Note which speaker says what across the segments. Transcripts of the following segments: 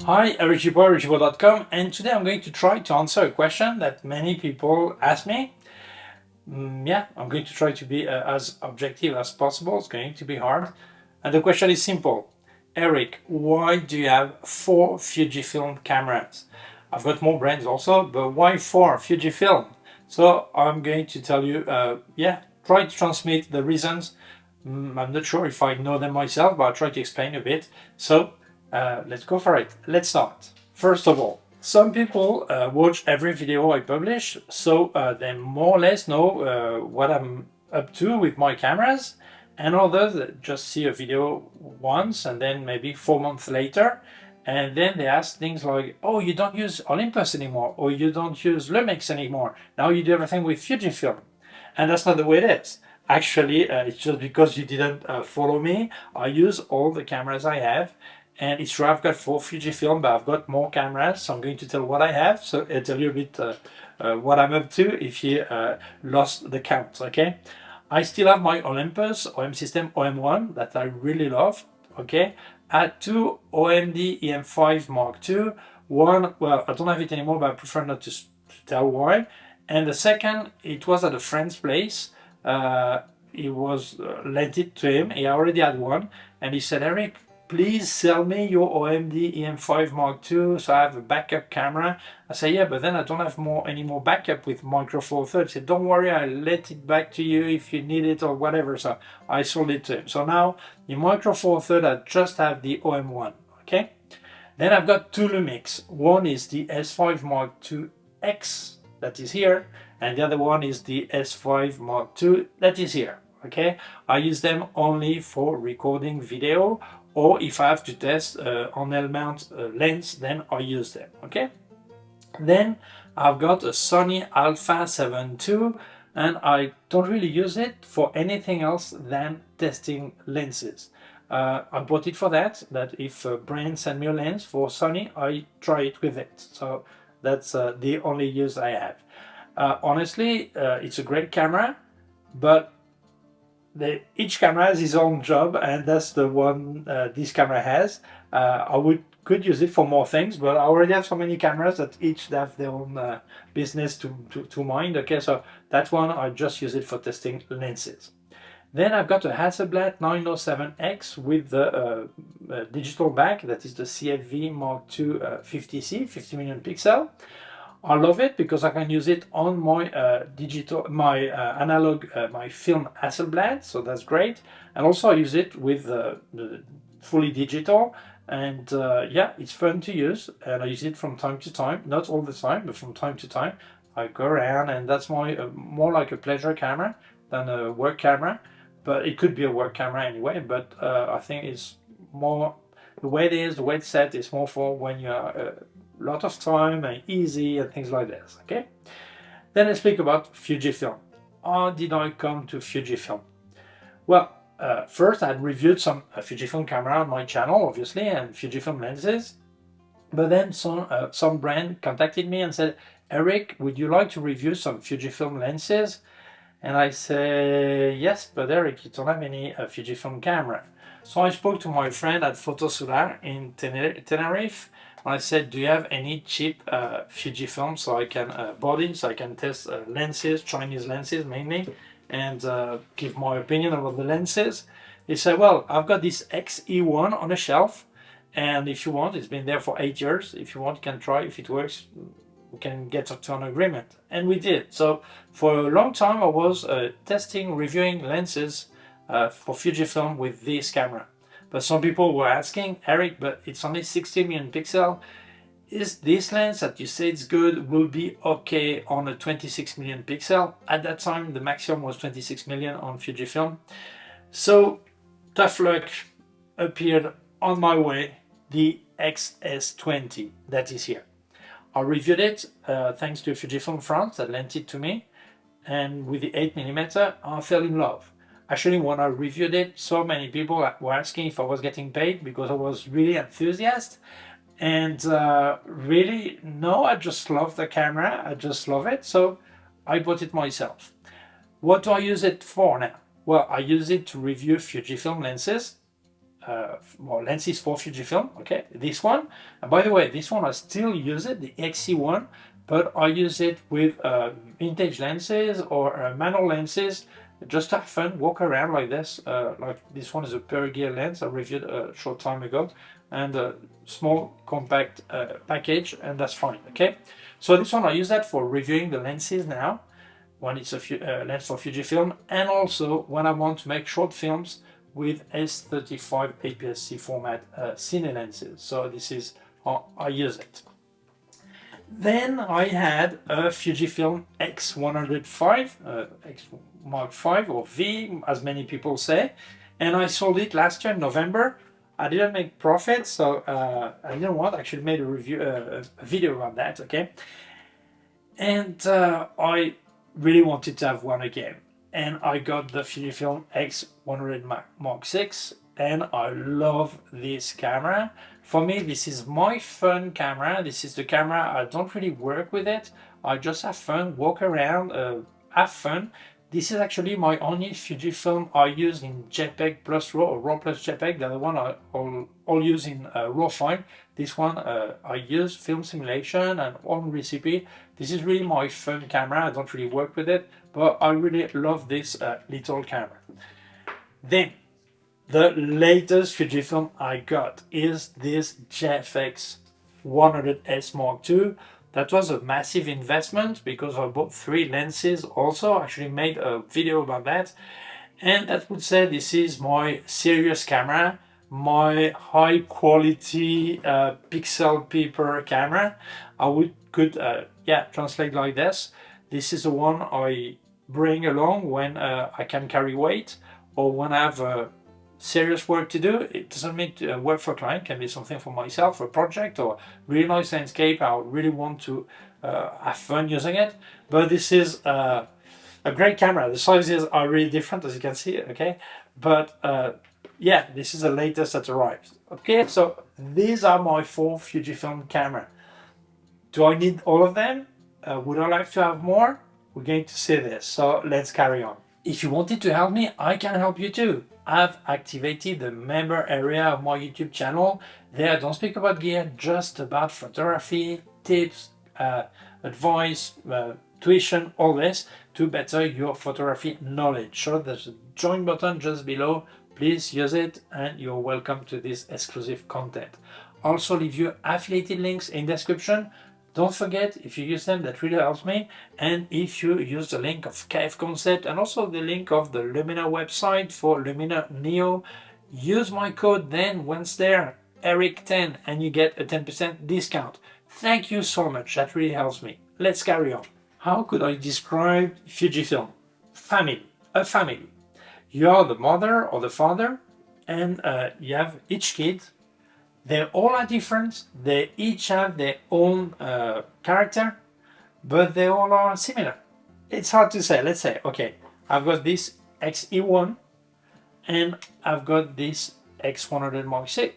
Speaker 1: Hi, Eric Gibaud, Gibaud.com, and today I'm going to try to answer a question that many people ask me. Yeah, I'm going to try to be as objective as possible. It's going to be hard. And the question is simple. Eric, why do you have 4 Fujifilm cameras? I've got more brands also, but why 4 Fujifilm? So I'm going to tell you, try to transmit the reasons. I'm not sure if I know them myself, but I'll try to explain a bit. So let's go for it. Let's start. First of all, some people watch every video I publish, so they more or less know what I'm up to with my cameras, and others just see a video once and then maybe 4 months later, and then they ask things like, oh, you don't use Olympus anymore, or you don't use Lumix anymore, now you do everything with Fujifilm. And that's not the way it is. Actually, it's just because you didn't follow me. I use all the cameras I have, and it's true I've got 4 Fujifilm, but I've got more cameras, so I'm going to tell what I have, so I'll tell you a bit what I'm up to if you lost the count, okay? I still have my Olympus OM system OM1 that I really love, okay? I had 2 OMD EM5 Mark II. One, well, I don't have it anymore, but I prefer not to tell why. And the second, it was at a friend's place. It was lent it to him. He already had one, and he said, Eric, please sell me your OMD EM5 Mark II so I have a backup camera. I said, yeah, but then I don't have any more backup with Micro Four Thirds. He said, don't worry, I'll let it back to you if you need it or whatever. So I sold it to him. So now the Micro Four Thirds, I just have the OM1, okay? Then I've got 2 Lumix. One is the S5 Mark II X that is here, and the other one is the S5 Mark II that is here, okay? I use them only for recording video, or if I have to test on L-mount lens, then I use them, okay? Then I've got a Sony Alpha 7 II, and I don't really use it for anything else than testing lenses. I bought it for that if a brand send me a lens for Sony, I try it with it. So that's the only use I have. Honestly, it's a great camera, but each camera has its own job, and that's the one this camera has. I could use it for more things, but I already have so many cameras that each have their own business to mind. Okay, so that one I just use it for testing lenses. Then I've got a Hasselblad 907X with the digital back, that is the CFV Mark II 50C, 50 million pixel. I love it because I can use it on my analog, my film Hasselblad, so that's great. And also I use it with the fully digital, and yeah, it's fun to use, and I use it from time to time, not all the time, but from time to time. I go around, and that's more like a pleasure camera than a work camera, but it could be a work camera anyway, but I think it's more, the way it is, the way it's set is more for when you are lot of time and easy and things like this, okay? Then let's speak about Fujifilm. How did I come to Fujifilm? Well, first I had reviewed some Fujifilm camera on my channel, obviously, and Fujifilm lenses. But then some brand contacted me and said, Eric, would you like to review some Fujifilm lenses? And I say, yes, but Eric, you don't have any Fujifilm camera. So I spoke to my friend at Photosolar in Tenerife. I said, do you have any cheap Fujifilm so I can body, so I can test lenses, Chinese lenses mainly, and give my opinion about the lenses? He said, well, I've got this XE1 on a shelf, and if you want, it's been there for 8 years. If you want, you can try. If it works, we can get to an agreement. And we did. So for a long time, I was reviewing lenses for Fujifilm with this camera. But some people were asking, Eric, but it's only 60 million pixel. Is this lens that you say it's good will be okay on a 26 million pixel? At that time, the maximum was 26 million on Fujifilm. So tough luck, appeared on my way the XS20 that is here. I reviewed it thanks to Fujifilm France that lent it to me, and with the 8mm, I fell in love. Actually, when I reviewed it, so many people were asking if I was getting paid because I was really enthusiastic. And really, no, I just love the camera. I just love it. So I bought it myself. What do I use it for now? Well, I use it to review Fujifilm lenses. well, lenses for Fujifilm. Okay, this one. And by the way, this one I still use it, the XE1, but I use it with vintage lenses or manual lenses, just to have fun, walk around like this. Like this one is a Perigee lens I reviewed a short time ago, and a small compact package, and that's fine. Okay, so this one I use that for reviewing the lenses now, when it's a lens for Fujifilm, and also when I want to make short films with S35 APS-C format cine lenses. So this is how I use it. Then I had a Fujifilm X105, X Mark V or V, as many people say, and I sold it last year in November. I didn't make profit, so I didn't want. I actually made a review, a video on that. Okay, and I really wanted to have one again, and I got the Fujifilm X100 Mark VI, and I love this camera. For me, this is my fun camera. This is the camera I don't really work with it. I just have fun, walk around, have fun. This is actually my only Fujifilm I use in JPEG plus RAW or RAW plus JPEG. The other one I'll use in RAW file. This one I use film simulation and on recipe. This is really my fun camera. I don't really work with it, but I really love this little camera. Then the latest Fujifilm I got is this JFX 100S Mark II. That was a massive investment because I bought 3 lenses also. I actually made a video about that. And that would say this is my serious camera, my high quality pixel per camera. I could translate like this. This is the one I bring along when I can carry weight or when I have serious work to do. It doesn't mean to work for a client, it can be something for myself, a project or really nice landscape. I really want to have fun using it. But this is a great camera. The sizes are really different, as you can see, okay? But yeah, this is the latest that arrived. Okay, so these are my 4 Fujifilm camera. Do I need all of them? Would I like to have more? We're going to see this, so let's carry on. If you wanted to help me, I can help you too. I've activated the member area of my YouTube channel. There I don't speak about gear, just about photography, tips, advice, tuition, all this to better your photography knowledge. So there's a join button just below. Please use it and you're welcome to this exclusive content. Also leave you affiliated links in description. Don't forget, if you use them, that really helps me. And if you use the link of K&F Concept and also the link of the Lumina website for Lumina Neo, use my code then once there, Eric10, and you get a 10% discount. Thank you so much, that really helps me. Let's carry on. How could I describe Fujifilm? Family, a family. You are the mother or the father, and you have each kid. They all are different, they each have their own character, but they all are similar. It's hard to say. Let's say, okay, I've got this XE1 and I've got this X100 Mark VI.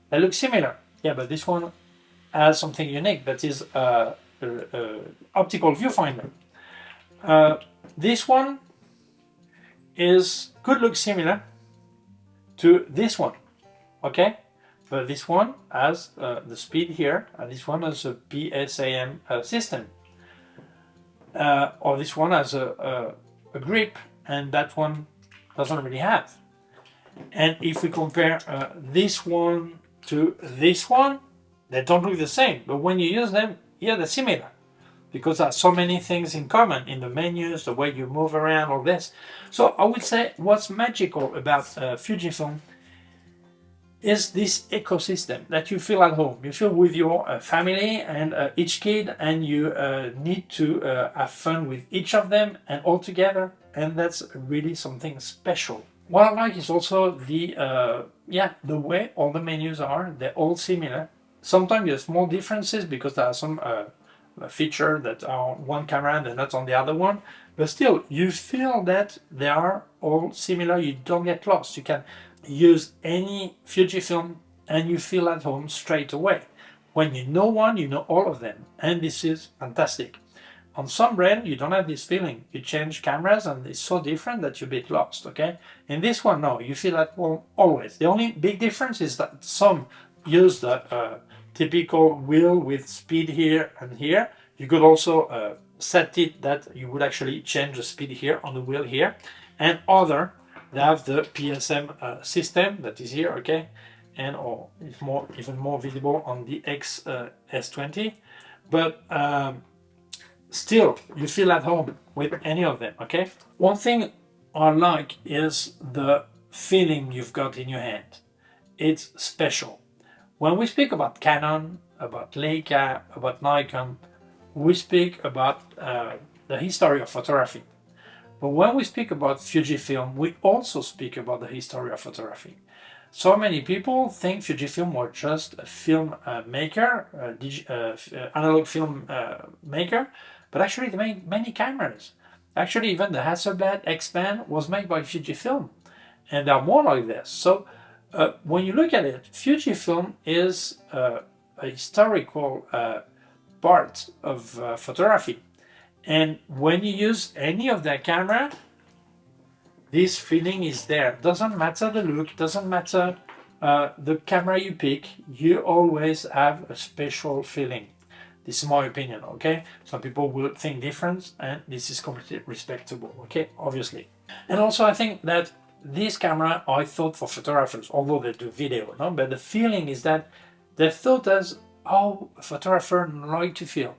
Speaker 1: They look similar, yeah, but this one has something unique, that is optical viewfinder. This one could look similar to this one, okay? But this one has the speed here, and this one has a PSAM system. Or this one has a grip, and that one doesn't really have. And if we compare this one to this one, they don't look the same. But when you use them, yeah, they're similar. Because there are so many things in common in the menus, the way you move around, all this. So I would say what's magical about Fujifilm is this ecosystem that you feel at home. You feel with your family and each kid, and you need to have fun with each of them and all together, and that's really something special. What I like is also the way all the menus are. They're all similar. Sometimes there's small differences because there are some features that are on one camera and they're not on the other one, but still you feel that they are all similar. You don't get lost. You can use any Fujifilm and you feel at home straight away. When you know one, you know all of them, and this is fantastic. on some brand, you don't have this feeling. You change cameras and it's so different that you're a bit lost, okay? In this one, no, you feel at home always. The only big difference is that some use the typical wheel with speed here and here. You could also set it that you would actually change the speed here on the wheel here. And other, they have the PSM system that is here, okay? And it's even more visible on the S20. But still, you feel at home with any of them, okay? One thing I like is the feeling you've got in your hand. It's special. When we speak about Canon, about Leica, about Nikon, we speak about the history of photography. But when we speak about Fujifilm, we also speak about the history of photography. So many people think Fujifilm was just a film maker, analog film maker, but actually they made many cameras. Actually, even the Hasselblad X-Band was made by Fujifilm, and there are more like this. So when you look at it, Fujifilm is a historical part of photography. And when you use any of that camera, this feeling is there. Doesn't matter the look, doesn't matter the camera you pick, you always have a special feeling. This is my opinion, okay? Some people will think different, and this is completely respectable, okay? Obviously. And also I think that this camera I thought for photographers, although they do video, no? But the feeling is that they thought as how a photographer like to feel.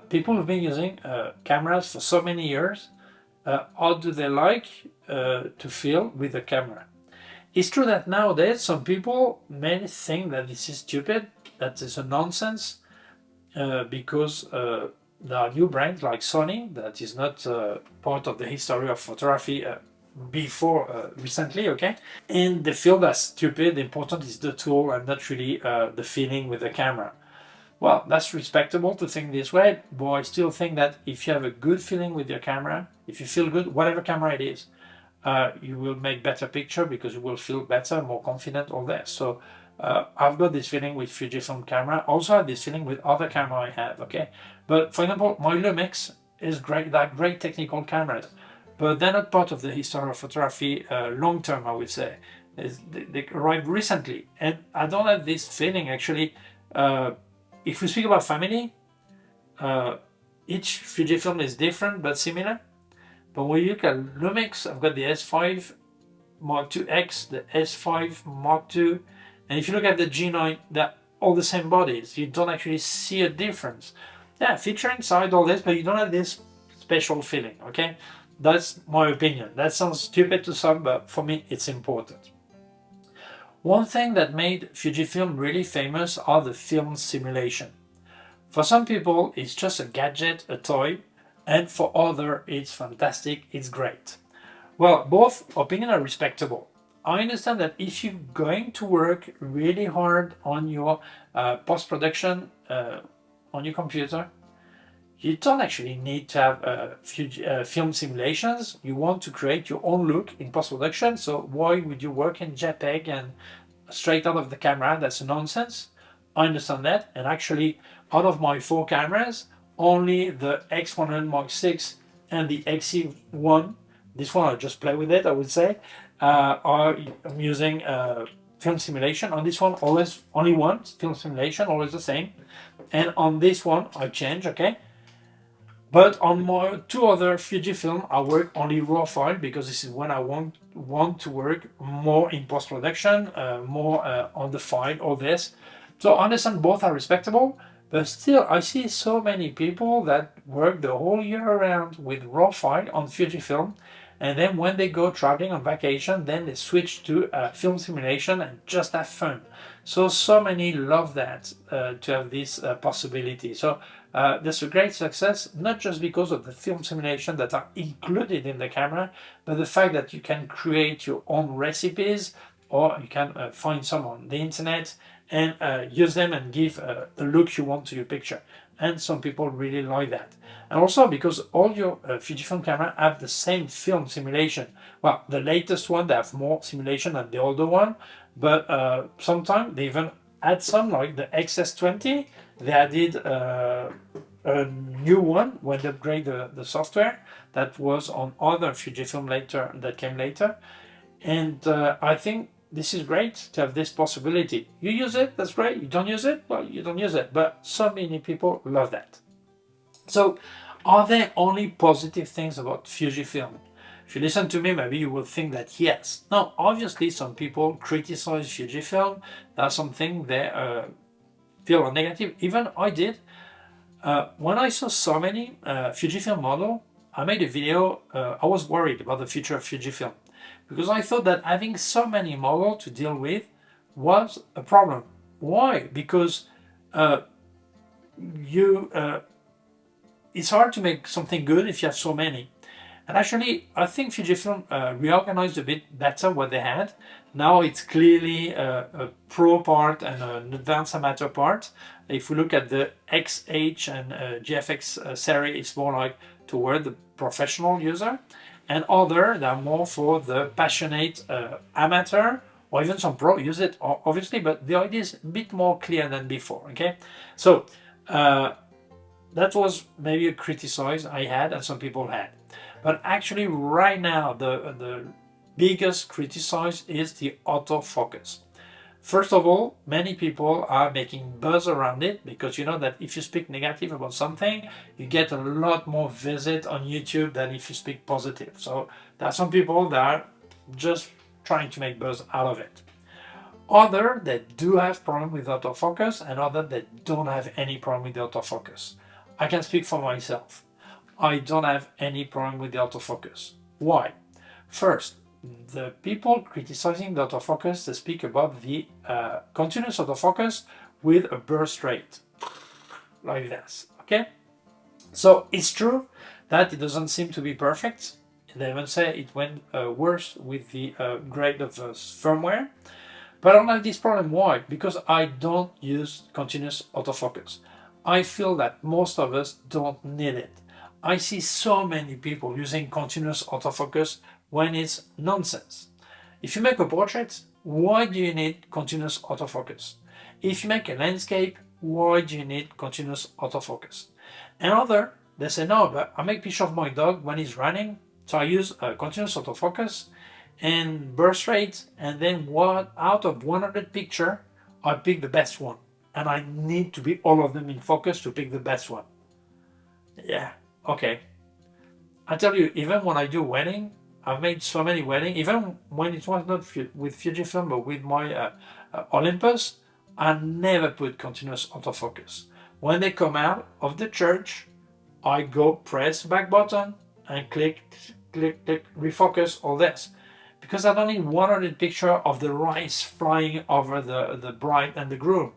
Speaker 1: People have been using cameras for so many years. How do they like to feel with the camera? It's true that nowadays some people may think that this is stupid, that is a nonsense, because there are new brands like Sony that is not part of the history of photography before recently, okay? And they feel that's stupid. The important is the tool and not really the feeling with the camera. Well, that's respectable to think this way, but I still think that if you have a good feeling with your camera, if you feel good, whatever camera it is, you will make better picture because you will feel better, more confident, all that. So I've got this feeling with Fujifilm camera. Also have this feeling with other camera I have, okay? But for example, my Lumix is great, they're great technical cameras, but they're not part of the history of photography long term, I would say. They arrived recently, and I don't have this feeling actually. If we speak about family, each Fujifilm is different but similar. But when you look at Lumix, I've got the S5 Mark II X, the S5 Mark II, and if you look at the G9, they're all the same bodies. You don't actually see a difference. Yeah, feature inside all this, but you don't have this special feeling, okay? That's my opinion. That sounds stupid to some, but for me, it's important. One thing that made Fujifilm really famous are the film simulation. For some people, it's just a gadget, a toy, and for others, it's fantastic, it's great. Well, both opinions are respectable. I understand that if you're going to work really hard on your post-production on your computer, you don't actually need to have film simulations. You want to create your own look in post-production, so why would you work in JPEG and straight out of the camera? That's nonsense. I understand that, and actually out of my 4 cameras, only the X100 Mark VI and the XE1, this one I just play with it, I would say, I'm using film simulation. On this one, always only one film simulation, always the same. And on this one, I change, okay? But on my 2 other Fujifilm, I work only raw file because this is when I want to work more in post-production, more on the file, all this. So I understand both are respectable, but still I see so many people that work the whole year around with raw file on Fujifilm, and then when they go traveling on vacation, then they switch to film simulation and just have fun. So many love that, to have this possibility. So that's a great success, not just because of the film simulation that are included in the camera, but the fact that you can create your own recipes, or you can find some on the internet and use them and give the look you want to your picture. And some people really like that. And also because all your Fujifilm camera have the same film simulation. Well, the latest one, they have more simulation than the older one, but sometimes they even add some, like the XS20, they added a new one when they upgrade the software that was on other Fujifilm later that came later. And I think this is great to have this possibility. You use it, that's great. You don't use it, well, you don't use it. But so many people love that. So are there only positive things about Fujifilm? If you listen to me, maybe you will think that yes. Now, obviously, some people criticize Fujifilm. That's something they feel are negative. Even I did. When I saw so many Fujifilm model, I made a video. I was worried about the future of Fujifilm because I thought that having so many models to deal with was a problem. Why? Because it's hard to make something good if you have so many. And actually, I think Fujifilm reorganized a bit better what they had. Now it's clearly a pro part and an advanced amateur part. If we look at the XH and GFX series, it's more like toward the professional user. And other, they're more for the passionate amateur, or even some pro use it, obviously, but the idea is a bit more clear than before, okay? So that was maybe a criticize I had and some people had. But actually right now, the biggest criticize is the autofocus. First of all, many people are making buzz around it because you know that if you speak negative about something, you get a lot more visit on YouTube than if you speak positive. So there are some people that are just trying to make buzz out of it. Other that do have problem with autofocus and other that don't have any problem with the autofocus. I can speak for myself. I don't have any problem with the autofocus. Why? First, the people criticizing the autofocus, they speak about the continuous autofocus with a burst rate, like this, okay? So it's true that it doesn't seem to be perfect. They even say it went worse with the grade of firmware. But I don't have this problem. Why? Because I don't use continuous autofocus. I feel that most of us don't need it. I see so many people using continuous autofocus when it's nonsense. If you make a portrait, why do you need continuous autofocus? If you make a landscape, why do you need continuous autofocus? And other, they say, no, but I make picture of my dog when he's running, so I use a continuous autofocus and burst rate, and then what out of 100 picture, I pick the best one. And I need to be all of them in focus to pick the best one. Yeah, okay. I tell you, even when I do wedding, I've made so many weddings, even when it was not with Fujifilm, but with my Olympus, I never put continuous autofocus. When they come out of the church, I go press back button and click, refocus, all this. Because I don't need 100 picture of the rice flying over the bride and the groom.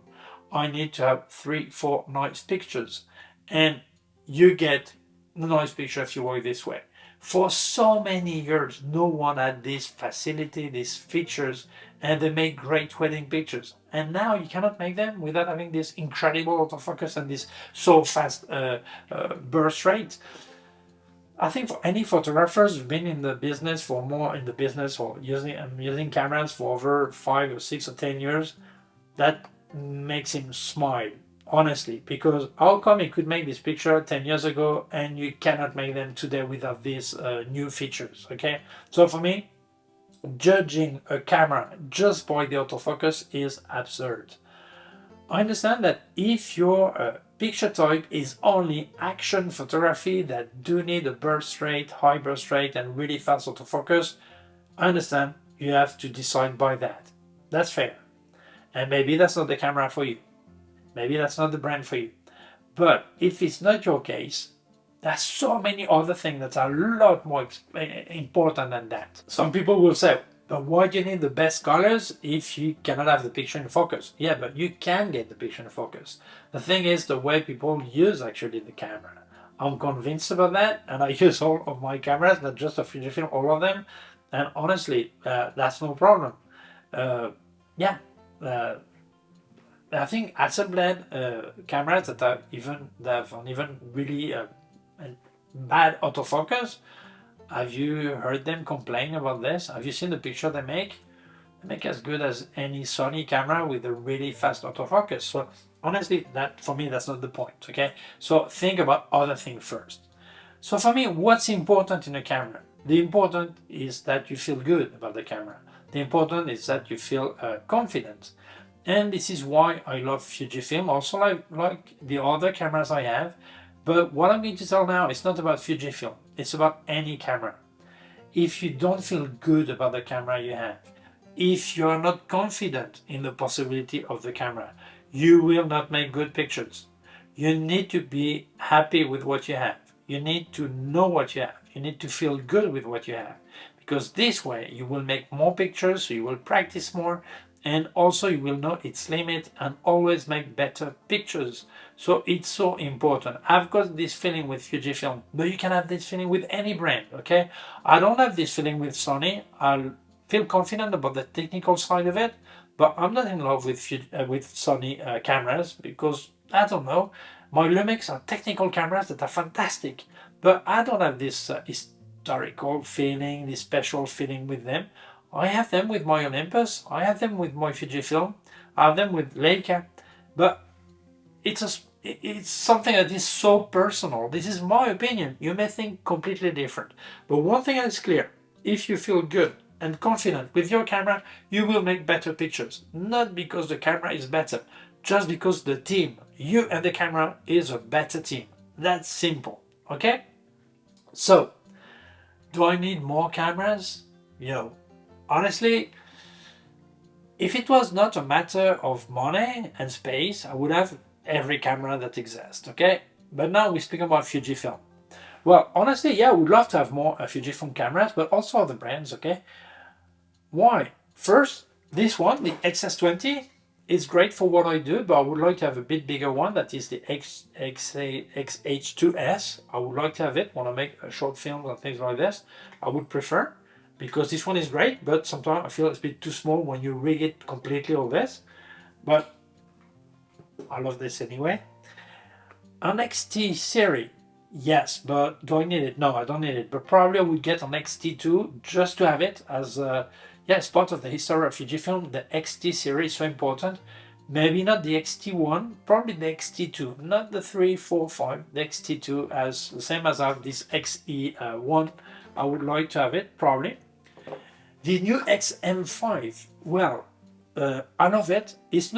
Speaker 1: I need to have 3-4 nice pictures. And you get the nice picture if you work this way. For so many years, no one had this facility, these features, and they make great wedding pictures. And now you cannot make them without having this incredible autofocus and this so fast burst rate. I think for any photographers who've been in the business for more in the business or using cameras for over 5 or 6 or 10 years, that makes him smile, honestly, because how come he could make this picture 10 years ago and you cannot make them today without these new features, okay? So for me, judging a camera just by the autofocus is absurd. I understand that if your picture type is only action photography that do need a burst rate, high burst rate and really fast autofocus, I understand you have to decide by that. That's fair. And maybe that's not the camera for you. Maybe that's not the brand for you. But if it's not your case, there's so many other things that are a lot more important than that. Some people will say, but why do you need the best colors if you cannot have the picture in focus? Yeah, but you can get the picture in focus. The thing is the way people use actually the camera. I'm convinced about that, and I use all of my cameras, not just a Fujifilm, all of them. And honestly, that's no problem. I think Hasselblad cameras that have even really bad autofocus. Have you heard them complain about this? Have you seen the picture they make? They make as good as any Sony camera with a really fast autofocus. So honestly, that for me, that's not the point, okay? So think about other things first. So for me, what's important in a camera? The important is that you feel good about the camera. The important is that you feel confident. And this is why I love Fujifilm, also like the other cameras I have. But what I'm going to tell now is not about Fujifilm. It's about any camera. If you don't feel good about the camera you have, if you are not confident in the possibility of the camera, you will not make good pictures. You need to be happy with what you have. You need to know what you have. You need to feel good with what you have. Because this way you will make more pictures, so you will practice more, and also you will know its limit and always make better pictures. So it's so important. I've got this feeling with Fujifilm, but you can have this feeling with any brand, okay? I don't have this feeling with Sony. I'll feel confident about the technical side of it, but I'm not in love with Sony cameras because, I don't know, my Lumix are technical cameras that are fantastic, but I don't have this historical feeling, this special feeling with them. I have them with my Olympus, I have them with my Fujifilm, I have them with Leica, but it's something that is so personal. This is my opinion. You may think completely different. But one thing is clear. If you feel good and confident with your camera, you will make better pictures. Not because the camera is better, just because the team, you and the camera, is a better team. That's simple. Okay? So, do I need more cameras? Honestly, if it was not a matter of money and space, I would have every camera that exists, okay? But now we speak about Fujifilm. Well, honestly, yeah, I would love to have more Fujifilm cameras, but also other brands, okay? Why? First, this one, the XS20, is great for what I do, but I would like to have a bit bigger one, that is the XH2S. I would like to have it when I make short films and things like this. I would prefer, because this one is great, but sometimes I feel it's a bit too small when you rig it completely all this. But I love this anyway. An XT series, yes, but do I need it? No, I don't need it. But probably I would get an XT2 just to have it as yes, part of the history of Fujifilm. The XT series is so important. Maybe not the XT1, probably the XT2, not the 3, 4, 5. The XT2 as the same as I have this XE1. I would like to have it probably. The new XM5, well, I love it. It's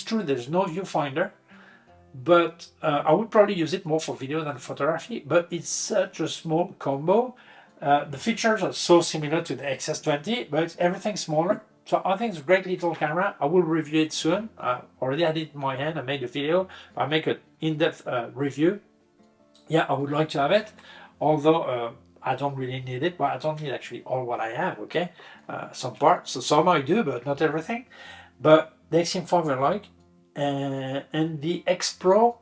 Speaker 1: true, there's no viewfinder, but I would probably use it more for video than photography, but it's such a small combo. The features are so similar to the XS20, but everything's smaller. So I think it's a great little camera. I will review it soon. I already had it in my hand. I made a video. I make an in-depth review. Yeah, I would like to have it, although I don't really need it. Well, I don't need actually all what I have, okay? Some parts, so some I do, but not everything. But the XM5 I like. And the X Pro,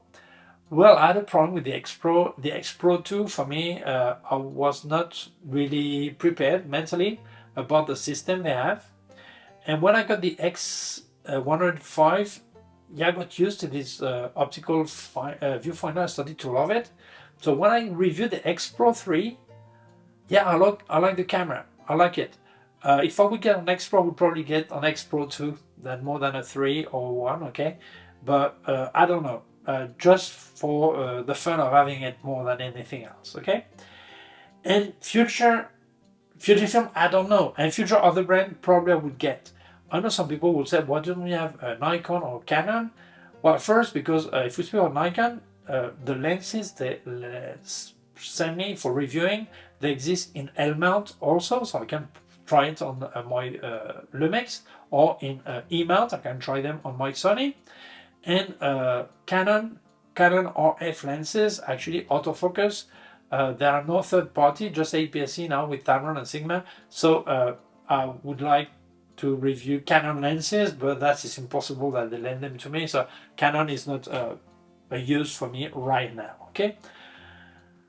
Speaker 1: well, I had a problem with the X Pro. The X Pro 2, for me, I was not really prepared mentally about the system they have. And when I got the X105, yeah, I got used to this optical viewfinder. I started to love it. So when I reviewed the X Pro 3, yeah, I like the camera. I like it. If I would get an X Pro, I would probably get an X Pro 2, then more than a 3 or 1, okay? But I don't know. Just for the fun of having it more than anything else, okay? And Fujifilm, I don't know. And future other brand, probably I would get. I know some people will say, why don't we have a Nikon or Canon? Well, first, because if we speak about Nikon, the lenses they send me for reviewing, they exist in L mount also, so I can try it on my Lumix, or in E mount, I can try them on my Sony. And Canon RF lenses, actually autofocus. There are no third party, just APS-C now with Tamron and Sigma. So I would like to review Canon lenses, but that is impossible that they lend them to me. So Canon is not a use for me right now, okay?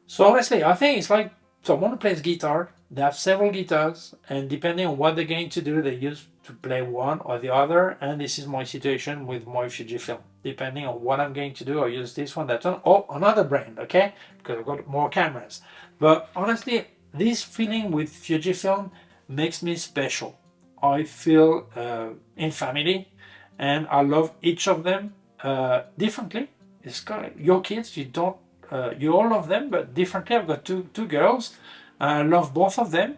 Speaker 1: So honestly, I think it's like someone who plays guitar, they have several guitars, and depending on what they're going to do, they use to play one or the other. And this is my situation with my Fujifilm. Depending on what I'm going to do, I use this one, that one, or another brand, okay? Because I've got more cameras. But honestly, this feeling with Fujifilm makes me special. I feel in family, and I love each of them. differently. Your kids, you don't, you all love them, but differently. I've got two girls. I love both of them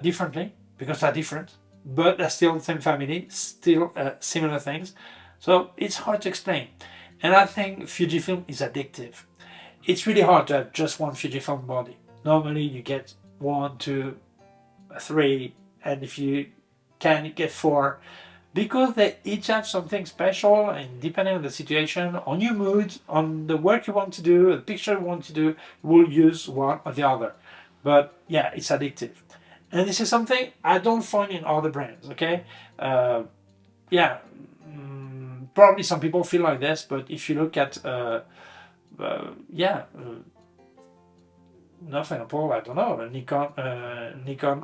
Speaker 1: differently because they're different, but they're still the same family, still similar things. So it's hard to explain. And I think Fujifilm is addictive. It's really hard to have just one Fujifilm body. Normally you get 1, 2, 3, and if you can, you get 4, because they each have something special, and depending on the situation, on your mood, on the work you want to do, the picture you want to do, you will use one or the other. But yeah, it's addictive. And this is something I don't find in other brands, okay? Yeah, probably some people feel like this, but if you look at, no, for example, I don't know, Nikon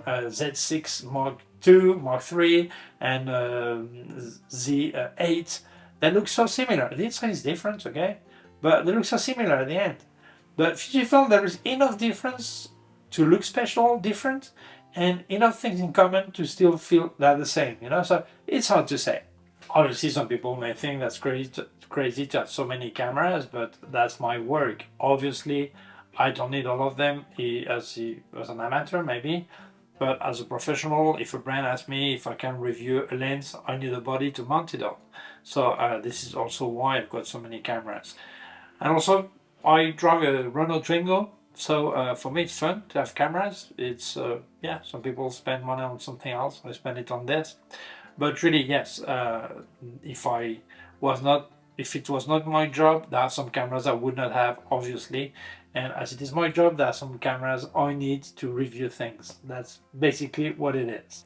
Speaker 1: Z6 Mark II, Mark III, and Z8, they look so similar. The inside is different, okay? But they look so similar at the end. But Fujifilm, there is enough difference to look special, different, and enough things in common to still feel they're the same, you know? So it's hard to say. Obviously, some people may think that's crazy to have so many cameras, but that's my work. Obviously, I don't need all of them as an amateur, maybe. But as a professional, if a brand asks me if I can review a lens, I need a body to mount it on. So this is also why I've got so many cameras. And also, I drive a Renault Twingo, so for me it's fun to have cameras. It's, yeah, some people spend money on something else, I spend it on this. But really, yes, if it was not my job, there are some cameras I would not have, obviously. And as it is my job, there are some cameras I need to review things. That's basically what it is.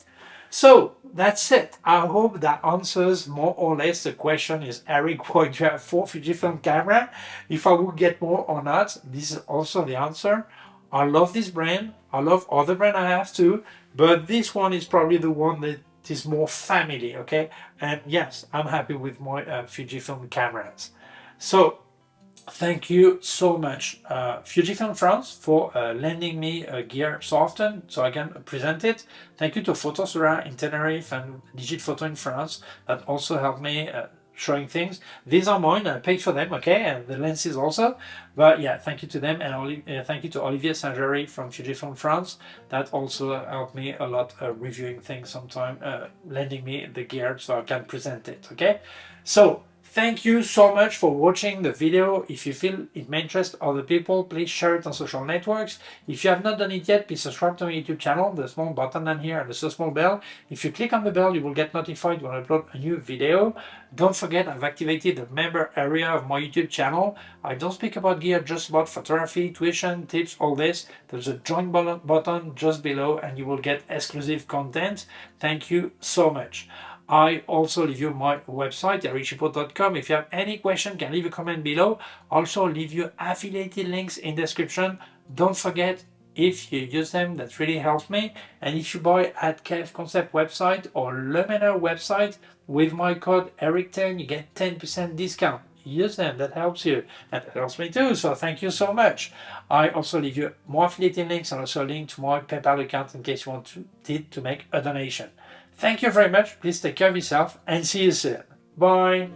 Speaker 1: So that's it. I hope that answers more or less the question. Is Eric, why do you have 4 Fujifilm camera? If I would get more or not, this is also the answer. I love this brand. I love other brand I have too, but this one is probably the one that is more family, okay? And yes, I'm happy with my Fujifilm cameras. So thank you so much, Fujifilm France, for lending me gear so often so I can present it. Thank you to Photosura in Tenerife and Digit Photo in France that also helped me showing things. These are mine, I paid for them, okay, and the lenses also. But yeah, thank you to them, and thank you to Olivier Saint-Géry from Fujifilm France that also helped me a lot reviewing things sometime, lending me the gear so I can present it, okay? So thank you so much for watching the video. If you feel it may interest other people, please share it on social networks. If you have not done it yet, please subscribe to my YouTube channel, the small button down here and the small bell. If you click on the bell, you will get notified when I upload a new video. Don't forget, I've activated the member area of my YouTube channel. I don't speak about gear, just about photography, tuition, tips, all this. There's a join button just below and you will get exclusive content. Thank you so much. I also leave you my website, ericgibaud.com. If you have any question, you can leave a comment below. Also leave you affiliated links in description. Don't forget, if you use them, that really helps me. And if you buy at K&F Concept website or Luminar website with my code ERIC10, you get 10% discount. Use them, that helps you, and that helps me too, so thank you so much. I also leave you more affiliated links and also a link to my PayPal account in case you want to make a donation. Thank you very much. Please take care of yourself and see you soon. Bye.